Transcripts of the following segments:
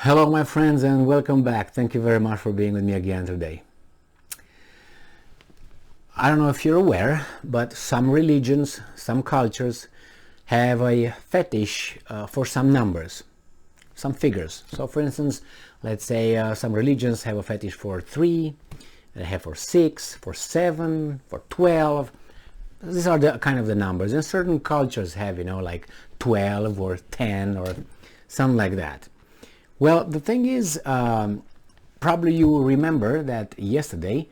Hello my friends and welcome back. Thank you very much for being with me again today. I don't know if you're aware, but some religions, some cultures have a fetish for some numbers, some figures. So for instance, let's say some religions have a fetish for 3, they have for 6, for 7, for 12. These are the kind of the numbers. And certain cultures have, like 12 or 10 or something like that. Well, the thing is, probably you remember that yesterday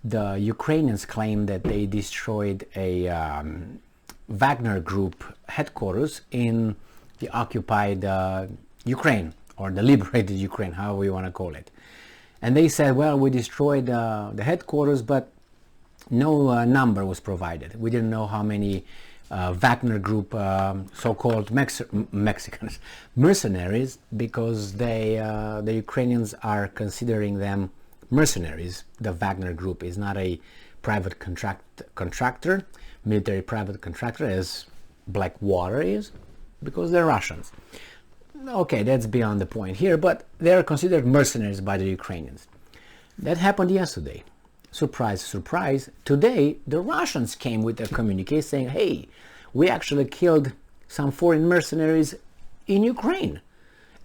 the Ukrainians claimed that they destroyed a Wagner Group headquarters in the occupied Ukraine, or the liberated Ukraine, however you want to call it. And they said, well, we destroyed the headquarters, but no number was provided. We didn't know how many Wagner Group so-called Mexicans mercenaries, because the Ukrainians are considering them mercenaries. The Wagner Group is not a private contractor, military private contractor, as Blackwater is, because they're Russians. Okay, that's beyond the point here, but they're considered mercenaries by the Ukrainians. That happened yesterday. Surprise, surprise. Today, the Russians came with a communique saying, hey, we actually killed some foreign mercenaries in Ukraine.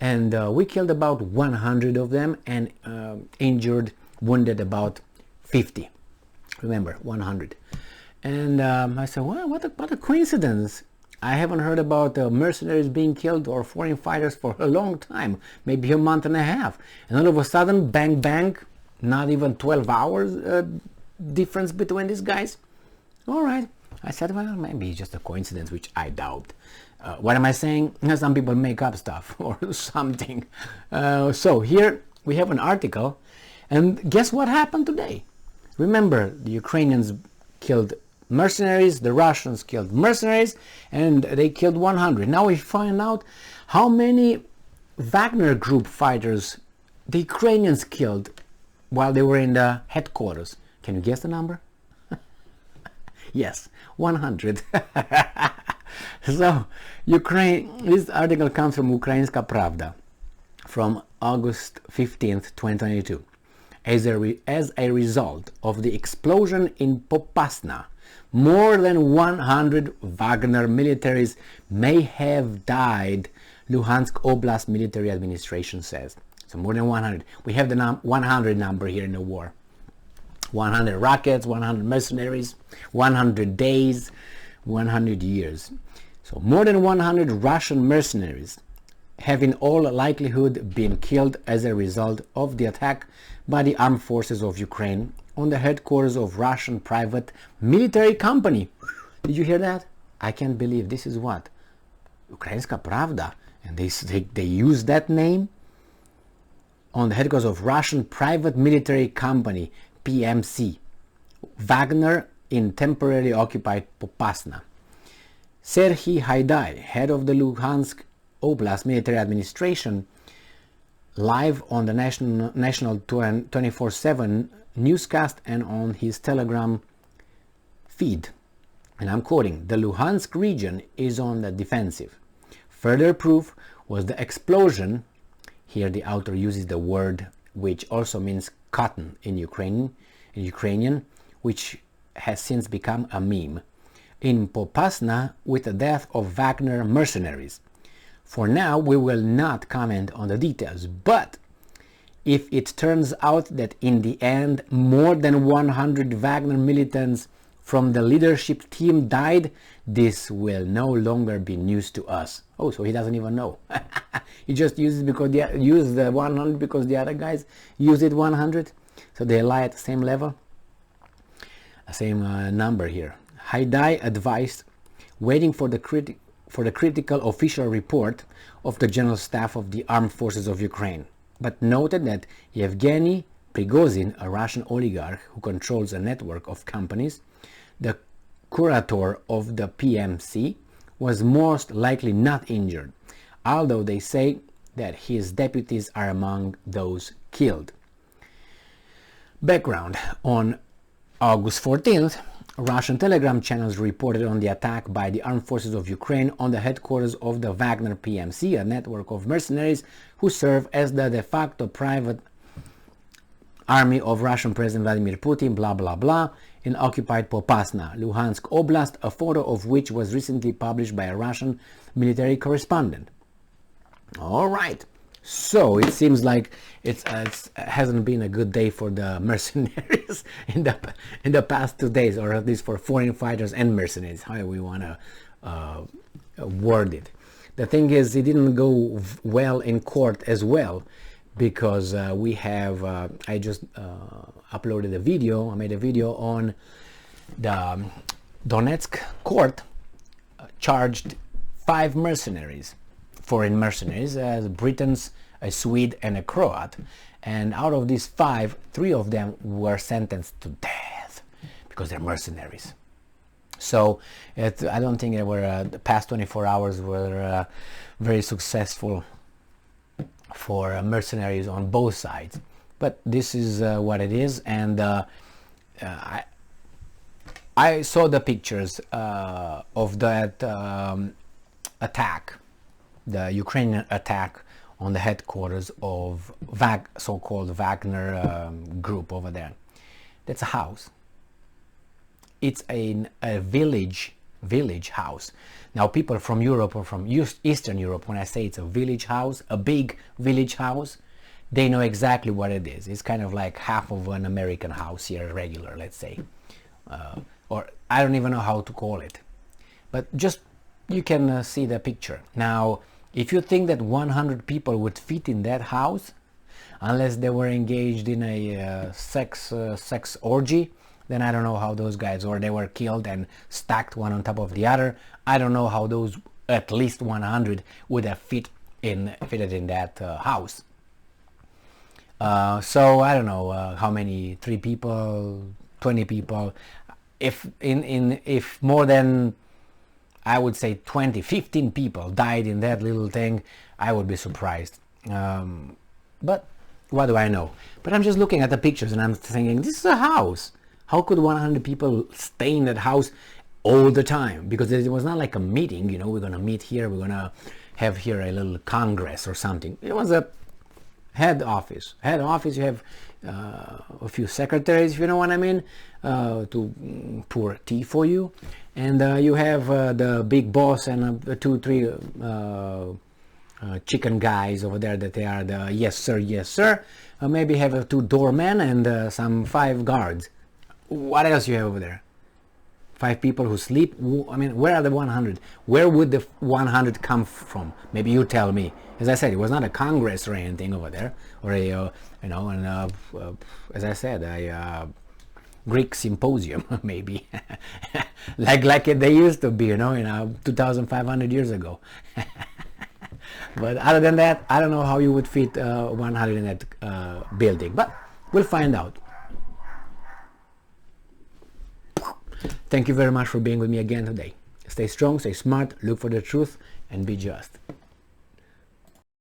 And we killed about 100 of them and wounded about 50. Remember, 100. And I said, well, what a coincidence. I haven't heard about mercenaries being killed or foreign fighters for a long time, maybe a month and a half. And all of a sudden, bang, bang, not even 12 hours difference between these guys. All right. I said, well, maybe it's just a coincidence, which I doubt. What am I saying? Some people make up stuff or something. So here we have an article, and guess what happened today? Remember, the Ukrainians killed mercenaries, the Russians killed mercenaries, and they killed 100. Now we find out how many Wagner Group fighters the Ukrainians killed while they were in the headquarters. Can you guess the number? Yes, 100. So, this article comes from Ukrainska Pravda from August 15th, 2022. As a result of the explosion in Popasna, more than 100 Wagner militaries may have died, Luhansk Oblast Military Administration says. So more than 100. We have the 100 number here in the war. 100 rockets, 100 mercenaries, 100 days, 100 years. So more than 100 Russian mercenaries have in all likelihood been killed as a result of the attack by the armed forces of Ukraine on the headquarters of Russian private military company. Did you hear that? I can't believe this is what? Ukrainska Pravda. And they use that name on the headquarters of Russian private military company, PMC, Wagner in temporarily occupied Popasna. Serhiy Haidai, head of the Luhansk Oblast Military Administration, live on the national 24/7 newscast and on his Telegram feed. And I'm quoting, "The Luhansk region is on the defensive. Further proof was the explosion," here the author uses the word which also means cotton in Ukrainian, which has since become a meme, "in Popasna with the death of Wagner mercenaries. For now, we will not comment on the details, but if it turns out that in the end more than 100 Wagner militants from the leadership team died, this will no longer be news to us." Oh, so he doesn't even know. He just uses the 100 because the other guys use it 100. So they lie at the same level, same number here. Haidai advised waiting for the critical official report of the General Staff of the Armed Forces of Ukraine, but noted that Yevgeny Prigozhin, a Russian oligarch who controls a network of companies, the curator of the PMC, was most likely not injured, although they say that his deputies are among those killed. Background: on August 14th, Russian telegram channels reported on the attack by the armed forces of Ukraine on the headquarters of the Wagner PMC, a network of mercenaries who serve as the de facto private army of Russian President Vladimir Putin, blah blah blah, in occupied Popasna, Luhansk Oblast, a photo of which was recently published by a Russian military correspondent. All right. So it seems like it hasn't been a good day for the mercenaries in the past 2 days, or at least for foreign fighters and mercenaries, however we want to word it. The thing is, it didn't go well in court as well, because we have, I just uploaded a video, I made a video on the Donetsk court charged 5 mercenaries, foreign mercenaries, Britons, a Swede and a Croat, and out of these 5, 3 of them were sentenced to death because they're mercenaries. So I don't think the past 24 hours were very successful for mercenaries on both sides, but this is what it is. And I saw the pictures of that attack, the Ukrainian attack on the headquarters of so-called Wagner Group over there. That's a house. It's a village house. Now, people from Europe or from Eastern Europe, when I say it's a village house, a big village house, they know exactly what it is. It's kind of like half of an American house here, regular, let's say, or I don't even know how to call it, but just you can see the picture. Now, if you think that 100 people would fit in that house, unless they were engaged in a sex orgy, then I don't know how those guys, or they were killed and stacked one on top of the other. I don't know how those at least 100 would have fitted in that house. So I don't know how many, 3 people, 20 people. If more than, I would say 20, 15 people died in that little thing, I would be surprised. But what do I know? But I'm just looking at the pictures and I'm thinking, this is a house. How could 100 people stay in that house all the time? Because it was not like a meeting, you know, we're going to meet here, we're going to have here a little congress or something. It was a head office. Head office, you have a few secretaries, if you know what I mean, to pour tea for you. And you have the big boss and 2, 3 chicken guys over there that they are the yes sir. Maybe have 2 doormen and some 5 guards. What else you have over there? 5 people who sleep? I mean, where are the 100? Where would the 100 come from? Maybe you tell me. As I said, it was not a congress or anything over there, or a you know, and as I said, a Greek symposium, maybe, like they used to be, you know, 2,500 years ago. But other than that, I don't know how you would fit 100 in that building, but we'll find out. Thank you very much for being with me again today. Stay strong, stay smart, look for the truth, and be just.